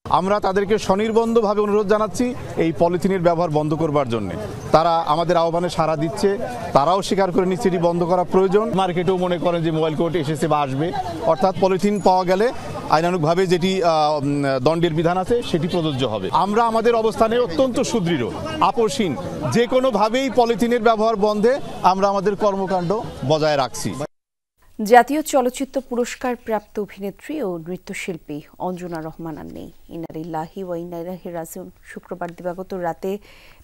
আমরা তাদেরকে স্বনির্বন্ধভাবে অনুরোধ জানাচ্ছি এই পলিথিনের ব্যবহার বন্ধ করবার জন্য। তারা আমাদের আহ্বানে সাড়া দিচ্ছে, তারাও স্বীকার করে নিচ্ছে এটি বন্ধ করা প্রয়োজন। মার্কেটেও মনে করেন যে মোবাইল কোর্ট এসেছে বা আসবে, অর্থাৎ পলিথিন পাওয়া গেলে আইনানুগভাবে যেটি দণ্ডের বিধান আছে সেটি প্রযোজ্য হবে। আমরা আমাদের অবস্থানে অত্যন্ত সুদৃঢ়, আপোষহীন, যে কোনোভাবেই পলিথিনের ব্যবহার বন্ধে আমরা আমাদের কর্মকাণ্ড বজায় রাখছি। জাতীয় চলচ্চিত্র পুরস্কার প্রাপ্ত অভিনেত্রী ও নৃত্যশিল্পী অঞ্জনা রহমান আর নেই। ইন্নালিল্লাহি ওয়া ইন্না ইলাইহি রাজিউন। শুক্রবার দিবাগত রাতে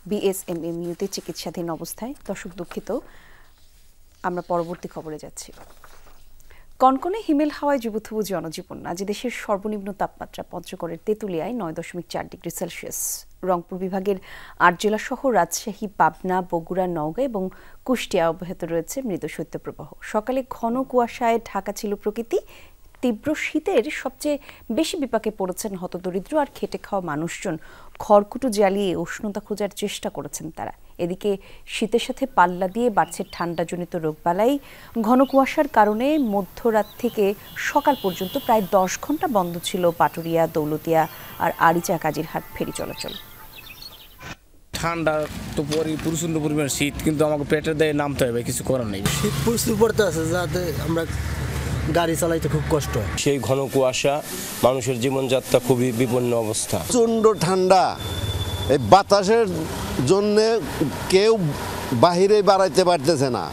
বিএসএমএমইউতে চিকিৎসাধীন অবস্থায়। দর্শক দুঃখিত, আমরা পরবর্তী খবরে যাচ্ছি। কনকনে হিমেল হাওয়ায় যুবথুবু জনজীবন। আজ দেশের সর্বনিম্ন তাপমাত্রা পঞ্চগড়ের তেঁতুলিয়ায় 9.4 ডিগ্রি সেলসিয়াস। রংপুর বিভাগের 8 জেলা সহ রাজশাহী, পাবনা, বগুড়া, নওগাঁ এবং কুষ্টিয়া অব্যাহত রয়েছে মৃদু শৈত্যপ্রবাহ। সকালে ঘন কুয়াশায় ঢাকা ছিল প্রকৃতি। তীব্র শীতের সবচেয়ে বেশি বিপাকে পড়েছেন হতদরিদ্র আর খেটে খাওয়া মানুষজন। খড়কুটো জ্বালিয়ে উষ্ণতা খোঁজার চেষ্টা করেছেন তারা। এদিকে শীতের সাথে পাল্লা দিয়ে বাড়ছে ঠান্ডাজনিত রোগবালাই। ঘন কুয়াশার কারণে মধ্যরাত থেকে সকাল পর্যন্ত প্রায় 10 ঘন্টা বন্ধ ছিল পাটুরিয়া, দৌলতিয়া আর আরিচা কাজিরহাট ফেরি চলাচল। ঠান্ডা তো প্রচন্ড পরিমাণ শীত, কিন্তু আমাকে পেটের দায়ে নামতে হবে, কিছু করার নেই। শীত প্রচুর পড়তে আছে, যাতে আমরা গাড়ি চালাইতে খুব কষ্ট হয়। সেই ঘন কুয়াশা মানুষের জীবনযাত্রা খুবই বিপন্ন অবস্থা। প্রচন্ড ঠান্ডা, এই বাতাসের জন্য কেউ বাহিরে বাড়াইতে পারতেছে না।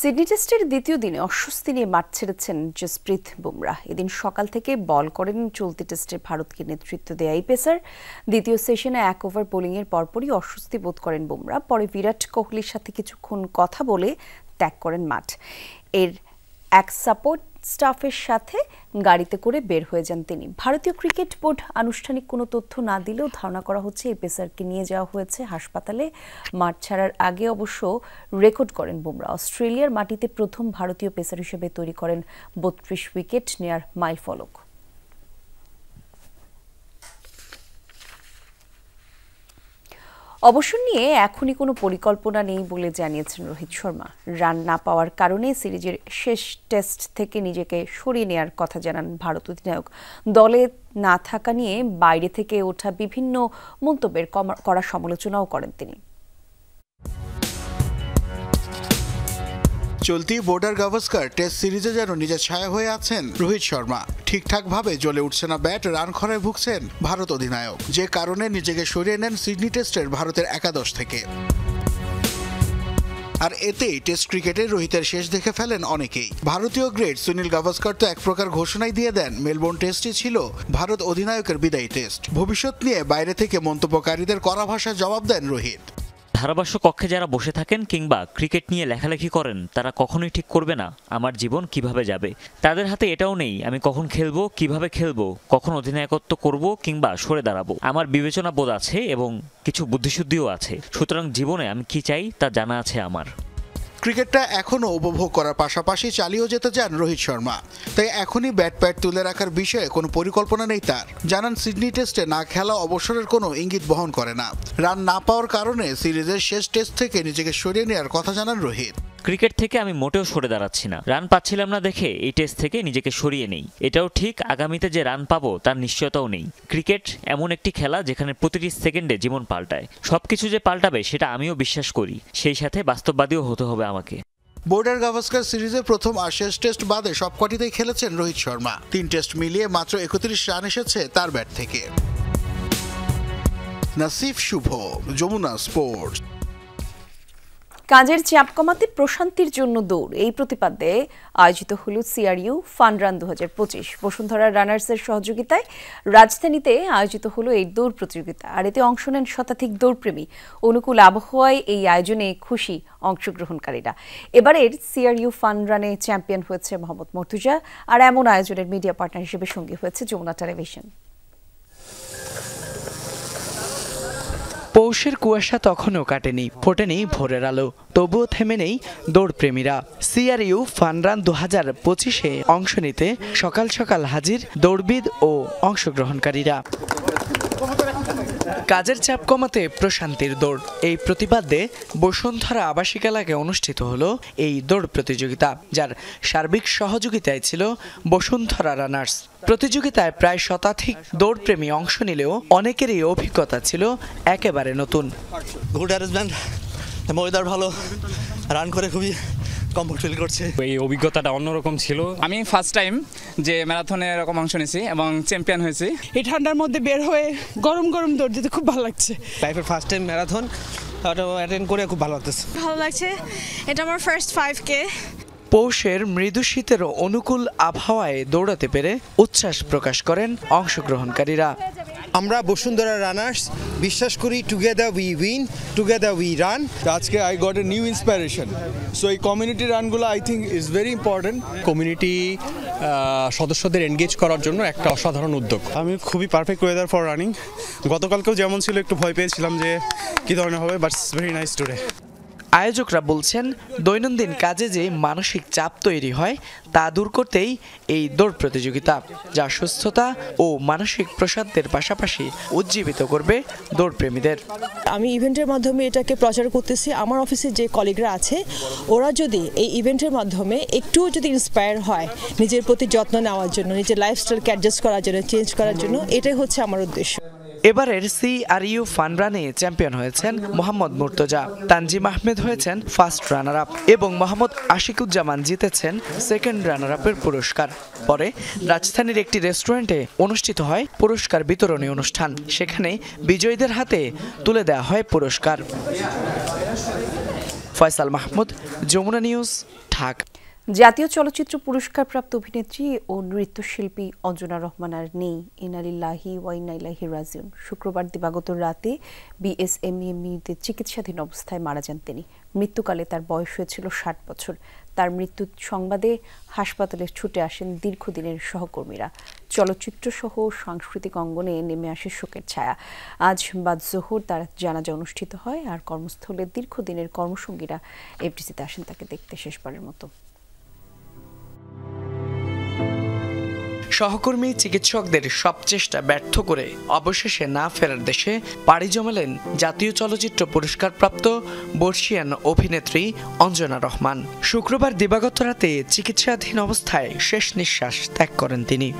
সিডনি টেস্টের দ্বিতীয় দিনে অস্বস্তি নিয়ে মাঠ ছেড়েছেন জসপ্রীত বুমরাহ। এদিন সকাল থেকে বল করেন চলতি টেস্টে ভারতকে নেতৃত্ব দেয়া এই পেসার। দ্বিতীয় সেশনে 1 ওভার বোলিংয়ের পরপরই অস্বস্তি বোধ করেন বুমরাহ। পরে বিরাট কোহলির সাথে কিছুক্ষণ কথা বলে ত্যাগ করেন মাঠ। এর এক সাপোর্ট স্টাফের সাথে গাড়িতে করে বের হয়ে যান তিনি। ভারতীয় ক্রিকেট বোর্ড আনুষ্ঠানিক কোনো তথ্য না দিলেও ধারণা করা হচ্ছে এই পেসারকে নিয়ে যাওয়া হয়েছে হাসপাতালে। মাঠ ছাড়ার আগে অবশ্য রেকর্ড করেন বুমরাহ। অস্ট্রেলিয়ার মাটিতে প্রথম ভারতীয় পেসার হিসেবে তৈরি করেন 32 উইকেট নেয়ার মাইলফলক। অবসর নিয়ে এখনই কোনো পরিকল্পনা নেই বলে জানিয়েছেন রোহিত শর্মা। রান না পাওয়ার কারণে সিরিজের শেষ টেস্ট থেকে নিজেকে সরিয়ে নেওয়ার কথা জানান ভারত অধিনায়ক। দলে না থাকা নিয়ে বাইরে থেকে ওঠা বিভিন্ন মন্তব্যের কড়া সমালোচনাও করেন তিনি। চলতি বর্ডার গাভাস্কার টেস্ট সিরিজে যেন নিজের ছায়া হয়ে আছেন রোহিত শর্মা। ঠিকঠাকভাবে জ্বলে উঠছে না ব্যাট, রান খরায় ভুগছেন ভারত অধিনায়ক, যে কারণে নিজেকে সরিয়ে নেন সিডনি টেস্টের ভারতের একাদশ থেকে। আর এতেই টেস্ট ক্রিকেটে রোহিতের শেষ দেখে ফেলেন অনেকেই। ভারতীয় গ্রেড সুনীল গাভাস্কার তো এক প্রকার ঘোষণাই দিয়ে দেন মেলবোর্ন টেস্টই ছিল ভারত অধিনায়কের বিদায়ী টেস্ট। ভবিষ্যৎ নিয়ে বাইরে থেকে মন্তব্যকারীদের কড়া ভাষায় জবাব দেন রোহিত। ধারাভাষ্য কক্ষে যারা বসে থাকেন কিংবা ক্রিকেট নিয়ে লেখালেখি করেন তারা কখনোই ঠিক করবে না আমার জীবন কিভাবে যাবে। তাদের হাতে এটাও নেই আমি কখন খেলবো, কিভাবে খেলবো, কখন অধিনায়কত্ব করব কিংবা সরে দাঁড়াবো। আমার বিবেচনা বোধ আছে এবং কিছু বুদ্ধিশুদ্ধিও আছে, সুতরাং জীবনে আমি কি চাই তা জানা আছে আমার। ক্রিকেটটা এখনও উপভোগ করার পাশাপাশি চালিয়েও যেতে চান রোহিত শর্মা, তাই এখনই ব্যাট প্যাড তুলে রাখার বিষয়ে কোনো পরিকল্পনা নেই তার। জানান সিডনি টেস্টে না খেলা অবসরের কোনো ইঙ্গিত বহন করে না। রান না পাওয়ার কারণে সিরিজের শেষ টেস্ট থেকে নিজেকে সরিয়ে নেওয়ার কথা জানান রোহিত। ক্রিকেট থেকে আমি মোটেও সরে দাঁড়াচ্ছি না, রান পাচ্ছিলাম না দেখে এই টেস্ট থেকে নিজেকে সরিয়ে নেই। এটাও ঠিক আগামীতে যে রান পাবো তার নিশ্চয়তাও নেই। ক্রিকেট এমন একটি খেলা যেখানে প্রতিটি সেকেন্ডে জীবন পাল্টায়। সবকিছু যে পাল্টাবে সেটা আমিও বিশ্বাস করি, সেই সাথে বাস্তববাদীও হতে হবে আমাকে। বর্ডার গাভাস্কার সিরিজের প্রথম আর শেষ টেস্ট বাদে সবকটিতেই খেলেছেন রোহিত শর্মা। 3 টেস্ট মিলিয়ে মাত্র 31 রান এসেছে তার ব্যাট থেকে। নাসিফ শুভ, যমুনা স্পোর্টস। কাজের চাপ কমাতে প্রশান্তির জন্য দৌড়, এই প্রতিপাদ্যে আয়োজিত হল সিআরইউ ফান রান 2025। বসুন্ধরা রানার্সের সহযোগিতায় রাজধানীতে আয়োজিত হলো এই দৌড় প্রতিযোগিতা। আর এতে অংশ নেন শতাধিক দৌড়প্রেমী। অনুকূল আবহাওয়ায় এই আয়োজনে খুশি অংশগ্রহণকারীরা। এবারের সিআরইউ ফান রানে চ্যাম্পিয়ন হয়েছে মোহাম্মদ মর্তুজা। আর এমন আয়োজনের মিডিয়া পার্টনার হিসেবে সঙ্গী হয়েছে যমুনা টেলিভিশন। পৌষের কুয়াশা তখনও কাটেনি, ফোটেনি ভোরের আলো, তবুও থেমে নেই দৌড়প্রেমীরা। সিআরইউ ফান রান 2025-এ অংশ নিতে সকাল সকাল হাজির দৌড়বিদ ও অংশগ্রহণকারীরা। কাজের চাপ কমাতে প্রশান্তির দৌড়, এই প্রতিপাদ্যে বসুন্ধরা আবাসিক এলাকায় অনুষ্ঠিত হলো এই দৌড় প্রতিযোগিতা, যার সার্বিক সহযোগিতায় ছিল বসুন্ধরা রানার্স। প্রতিযোগিতায় প্রায় শতাধিক দৌড়প্রেমী অংশ নিলেও অনেকেরই অভিজ্ঞতা ছিল একেবারে নতুন। গুড অ্যারেঞ্জমেন্ট, ওয়েদার ভালো, রান করে খুবই কমফোর্ট ফিল করছে। এই অভিজ্ঞতাটা অন্যরকম ছিল। আমি ফার্স্ট টাইম যে ম্যারাথনে এরকম অংশ নিয়েছি এবং চ্যাম্পিয়ন হয়েছি। এই ঠান্ডার মধ্যে বের হয়ে গরম গরম দৌড় দিতে খুব ভালো লাগছে। লাইফের ফার্স্ট টাইম ম্যারাথন অ্যাটেন্ড করে খুব ভালো লাগতেছে। ভালো লাগছে, এটা আমার ফার্স্ট 5K। পৌষের মৃদু শীতের অনুকূল আবহাওয়ায় দৌড়াতে পেরে উচ্ছ্বাস প্রকাশ করেন অংশগ্রহণকারীরা। আমরা বসুন্ধরা রানার্স বিশ্বাস করি together we win, together we run. আজকে I got a new inspiration. So এই কমিউনিটি রানগুলো I think is very important. Community সদস্যদের এনগেজ করার জন্য একটা অসাধারণ উদ্যোগ। আমি খুবই পারফেক্ট ওয়েদার ফর রানিং। গতকালকেও যেমন ছিল একটু ভয় পেয়েছিলাম যে কী ধরনের হবে, but it's very nice today. আয়োজকরা বলছেন দৈনন্দিন কাজে যে মানসিক চাপ তৈরি হয় তা দূর করতেই এই দৌড় প্রতিযোগিতা, যা সুস্থতা ও মানসিক প্রশান্তির পাশাপাশি উজ্জীবিত করবে দৌড়প্রেমীদের। আমি ইভেন্টের মাধ্যমে এটাকে প্রচার করতেছি। আমার অফিসে যে কলিগরা আছে ওরা যদি এই ইভেন্টের মাধ্যমে একটু যদি ইন্সপায়ার হয় নিজের প্রতি যত্ন নেওয়ার জন্য, নিজের লাইফস্টাইলকে অ্যাডজাস্ট করার জন্য, চেঞ্জ করার জন্য, এটাই হচ্ছে আমার উদ্দেশ্য। এবারের CRU ফান রানে চ্যাম্পিয়ন হয়েছেন মোহাম্মদ মুর্তজা, তানজিম আহমেদ হয়েছেন ফার্স্ট রানার আপ এবং মোহাম্মদ আশিকুজ্জামান জিতেছেন সেকেন্ড রানার আপের পুরস্কার। পরে রাজধানীর একটি রেস্টুরেন্টে অনুষ্ঠিত হয় পুরস্কার বিতরণী অনুষ্ঠান। সেখানে বিজয়ীদের হাতে তুলে দেওয়া হয় পুরস্কার। ফয়সাল মাহমুদ, যমুনা নিউজ, ঢাকা। জাতীয় চলচ্চিত্র পুরস্কারপ্রাপ্ত অভিনেত্রী ও নৃত্যশিল্পী অঞ্জনা রহমান আর নেই। ইন্না লিল্লাহি ওয়া ইন্না ইলাইহি রাজিউন। শুক্রবার দিবাগত রাতে BSMEMUতে চিকিৎসাধীন অবস্থায় মারা যান তিনি। মৃত্যুকালে তার বয়স হয়েছিল 60 বছর। তার মৃত্যুর সংবাদে হাসপাতালে ছুটে আসেন দীর্ঘদিনের সহকর্মীরা। চলচ্চিত্র সহ সাংস্কৃতিক অঙ্গনে নেমে আসে শোকের ছায়া। আজ বাদ জোহর তার জানাজা অনুষ্ঠিত হয়, আর কর্মস্থলে দীর্ঘদিনের কর্মসঙ্গীরা FDCতে আসেন তাকে দেখতে শেষবারের মতো। সহকর্মী চিকিৎসকদের সব চেষ্টা ব্যর্থ করে অবশেষে না ফেরার দেশে পাড়ি জমালেন জাতীয় চলচ্চিত্র পুরস্কারপ্রাপ্ত বর্ষিয়ান অভিনেত্রী অঞ্জনা রহমান। শুক্রবার দিবাগত রাতে চিকিৎসাধীন অবস্থায় শেষ নিঃশ্বাস ত্যাগ করেন তিনি।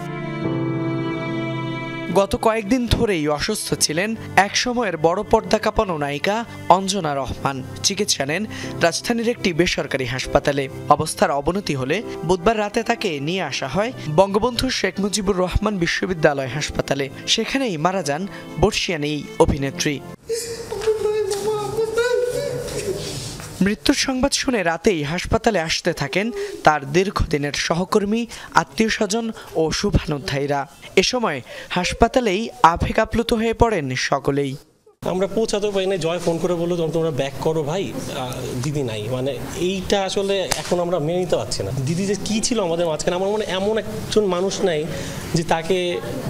গত কয়েকদিন ধরেই অসুস্থ ছিলেন একসময়ের বড় পর্দা কাঁপানো নায়িকা অঞ্জনা রহমান। চিকিৎসা নেন রাজধানীর একটি বেসরকারি হাসপাতালে। অবস্থার অবনতি হলে বুধবার রাতে তাকে নিয়ে আসা হয় বঙ্গবন্ধু শেখ মুজিবুর রহমান বিশ্ববিদ্যালয় হাসপাতালে। সেখানেই মারা যান বর্ষিয়ান এই অভিনেত্রী। মৃত্যুর সংবাদ শুনে রাতেই হাসপাতালে আসতে থাকেন তার দীর্ঘদিনের সহকর্মী, আত্মীয় স্বজন ও শুভানুধ্যায়ীরা। এ সময় হাসপাতালেই আবেগ আপ্লুত হয়ে পড়েন সকলেই। আমরা পৌঁছাতে পারি না, জয় ফোন করে বললো তোমরা ব্যাক করো ভাই, দিদি নাই। মানে এইটা আসলে এখন আমরা মেনে নিতে পারছি না। দিদি যে কী ছিল আমাদের মাঝখানে, আমার মনে এমন একজন মানুষ নাই যে তাকে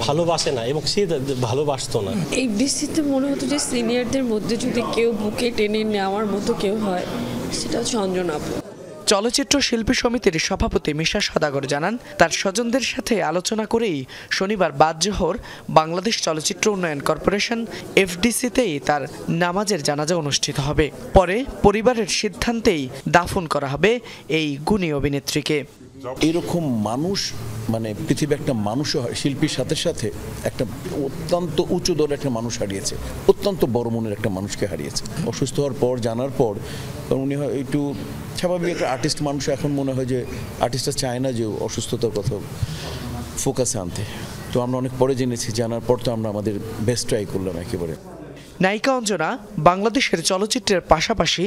ভালোবাসে না এবং সে ভালোবাসতো না। এই দৃষ্টিতে মনে হতো যে সিনিয়রদের মধ্যে যদি কেউ বুকে টেনে নেওয়ার মতো কেউ হয়, সেটা হচ্ছে অঞ্জনা আপু। চলচ্চিত্র শিল্পী সমিতির সভাপতি মিশা সদাগর জানান, তার স্বজনদের সাথে আলোচনা করেই শনিবার বাদ জোহর বাংলাদেশ চলচ্চিত্র উন্নয়ন কর্পোরেশন FDCতেই তার নামাজের জানাজা অনুষ্ঠিত হবে। পরে পরিবারের সিদ্ধান্তেই দাফন করা হবে এই গুণী অভিনেত্রীকে। এরকম মানুষ মানে পৃথিবী একটা মানুষ শিল্পীর সাথে সাথে একটা অত্যন্ত উঁচু দরের একটা মানুষ হারিয়েছে, অত্যন্ত বড় মনের একটা মানুষকে হারিয়েছে। অসুস্থ হওয়ার পর জানার পর উনি হয় একটু স্বাভাবিক একটা আর্টিস্ট মানুষ, এখন মনে হয় যে আর্টিস্টরা চায় না যে অসুস্থতার কথা ফোকাসে আনতে। তো আমরা অনেক পরে জেনেছি, জানার পর তো আমরা আমাদের বেস্ট ট্রাই করলাম একেবারে। নায়িকা অঞ্জনা বাংলাদেশের চলচ্চিত্রের পাশাপাশি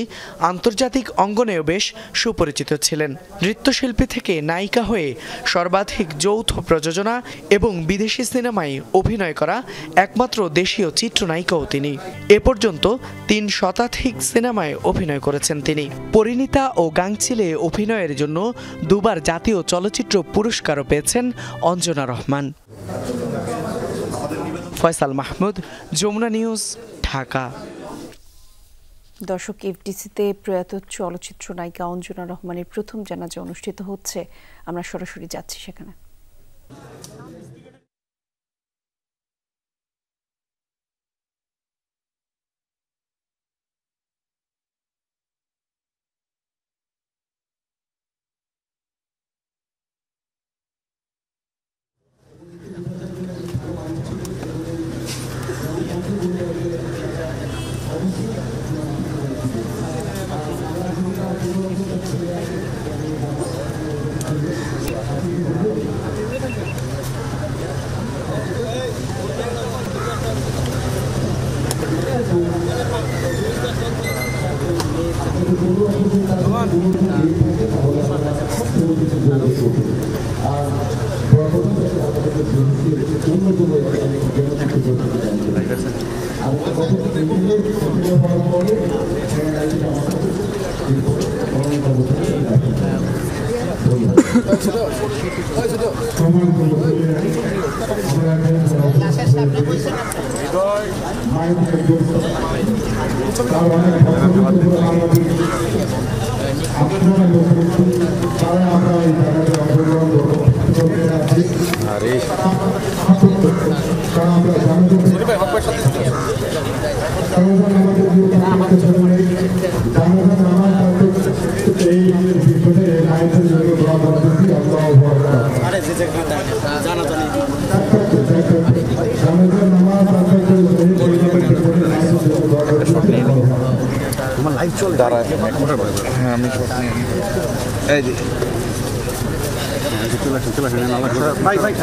আন্তর্জাতিক অঙ্গনেও বেশ সুপরিচিত ছিলেন। নৃত্যশিল্পী থেকে নায়িকা হয়ে সর্বাধিক যৌথ প্রযোজনা এবং বিদেশি সিনেমায় অভিনয় করা একমাত্র দেশীয় চিত্রনায়িকাও তিনি। এ পর্যন্ত 3 শতাধিক সিনেমায় অভিনয় করেছেন তিনি। পরিণীতা ও গাংচিলে অভিনয়ের জন্য 2বার জাতীয় চলচ্চিত্র পুরস্কারও পেয়েছেন অঞ্জনা রহমান। ফয়সাল মাহমুদ, যমুনা নিউজ, ঢাকা। দর্শক, FDCতে প্রয়াত চলচ্চিত্র নায়িকা অঞ্জনা রহমানের প্রথম জানাজা অনুষ্ঠিত হচ্ছে। আমরা সরাসরি যাচ্ছি সেখানে। জানা হ্যাঁ আমি এই যে ভাই ভাই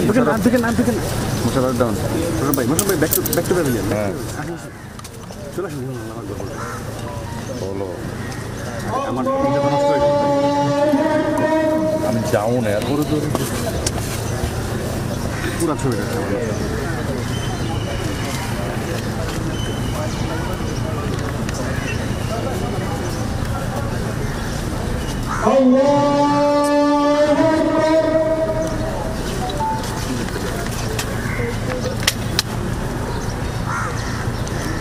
ডাউন ভাই ব্যাক টু হ্যাঁ আমি ডাউন এর পুরো ছবিটা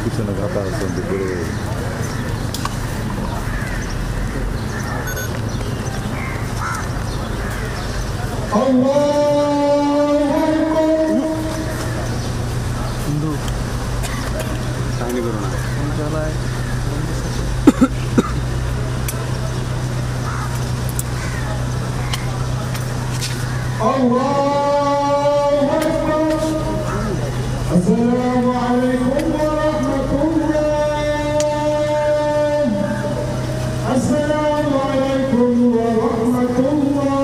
পিছনে ঘাটা আছে দুপুরে কাহিনী করো না السلام عليكم ورحمة الله السلام عليكم ورحمة الله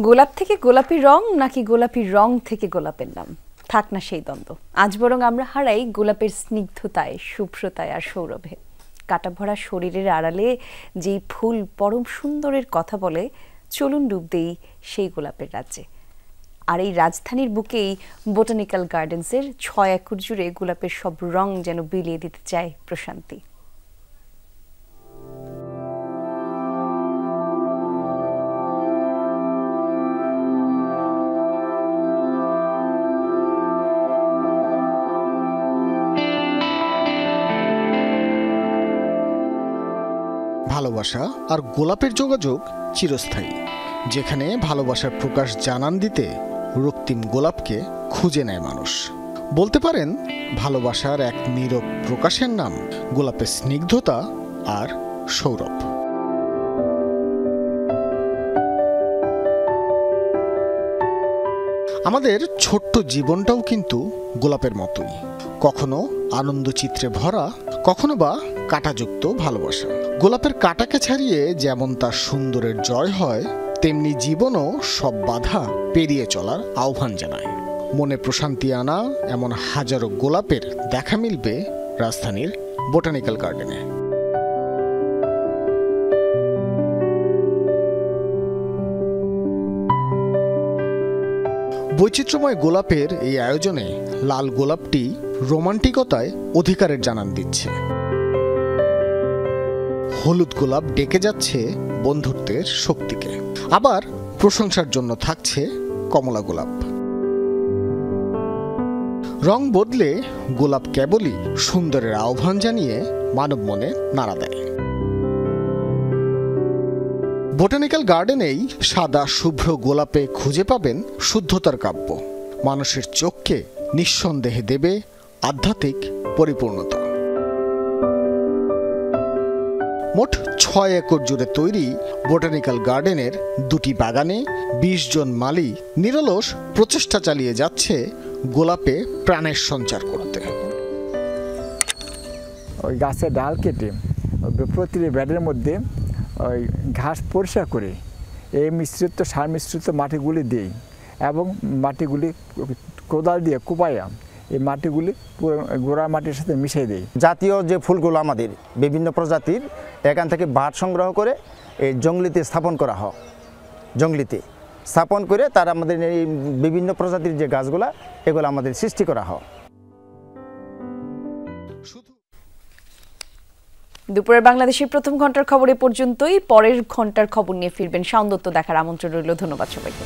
গোলাপ থেকে গোলাপি রং নাকি গোলাপি রং থেকে গোলাপের নাম, থাক না সেই দ্বন্দ্ব। আজ বরং আমরা হারাই গোলাপের স্নিগ্ধতায়, শুভ্রতায় আর সৌরভে। কাটা ভরা শরীরের আড়ালে যেই ফুল পরম সুন্দরের কথা বলে, চলুন ডুব দেই সেই গোলাপের রাজ্যে। আর এই রাজধানীর বুকেই বোটানিক্যাল গার্ডেন্সের 6 একর জুড়ে গোলাপের সব রং যেন বিলিয়ে দিতে চায় প্রশান্তি। ভালোবাসা আর গোলাপের যোগাযোগ চিরস্থায়ী। যেখানে ভালোবাসার প্রকাশ জানান দিতে রক্তিম গোলাপকে খুঁজে নেয় মানুষ। বলতে পারেন ভালোবাসার এক নীরব প্রকাশের নাম গোলাপের স্নিগ্ধতা আর সৌরভ। আমাদের ছোট্ট জীবনটাও কিন্তু গোলাপের মতোই, কখনো আনন্দচিত্রে ভরা, কখনো বা কাঁটাযুক্ত ভালোবাসা। গোলাপের কাঁটাকে ছাড়িয়ে যেমন তার সুন্দরের জয় হয়, তেমনি জীবনও সব বাধা পেরিয়ে চলার আহ্বান জানায়। মনে প্রশান্তি আনা এমন হাজারো গোলাপের দেখা মিলবে রাজধানীর বোটানিক্যাল গার্ডেনে। বৈচিত্র্যময় গোলাপের এই আয়োজনে লাল গোলাপটি রোমান্টিকতায় অধিকারের জানান দিচ্ছে। হলুদ গোলাপ ডেকে যাচ্ছে বন্ধুত্বের শক্তিকে। আবার প্রশংসার জন্য থাকছে কমলা গোলাপ। রং বদলে গোলাপ কেবলই সুন্দরের আহ্বান জানিয়ে মানব মনে নাড়া দেয়। বোটানিক্যাল গার্ডেনেই সাদা শুভ্র গোলাপে খুঁজে পাবেন শুদ্ধতার কাব্য। মানুষের চোখকে নিঃসন্দেহে দেবে আধ্যাত্মিক পরিপূর্ণতা। মোট 6 একর জুড়ে তৈরি বোটানিক্যাল গার্ডেনের 2টি বাগানে 20 জন মালি নিরলস প্রচেষ্টা চালিয়ে যাচ্ছে গোলাপে প্রাণের সঞ্চার করতে। ওই গাছের ডাল কেটে প্রতিটি ব্যাডের মধ্যে ওই ঘাস পরিষ্কার করে এই মিশ্রিত সার মিশ্রিত মাটিগুলি দিই এবং মাটিগুলি কোদাল দিয়ে কুপাইয়া এই মাটিগুলি গোড়া মাটির সাথে মিশিয়ে দেই। জাতীয় যে ফুলগুলো আমাদের বিভিন্ন প্রজাতির, এখান থেকে বাট সংগ্রহ করে এই জঙ্গলিতে স্থাপন করা হয়। জঙ্গলিতে স্থাপন করে তার আমাদের এই বিভিন্ন প্রজাতির যে গাছগুলা এগুলো আমাদের সৃষ্টি করা হয়। দুপুরের বাংলাদেশের প্রথম ঘন্টার খবর এ পর্যন্তই। পরের ঘন্টার খবর নিয়ে ফিরবেন শাওন দত্ত। দেখার আমন্ত্রণ রইল। ধন্যবাদ সবাইকে।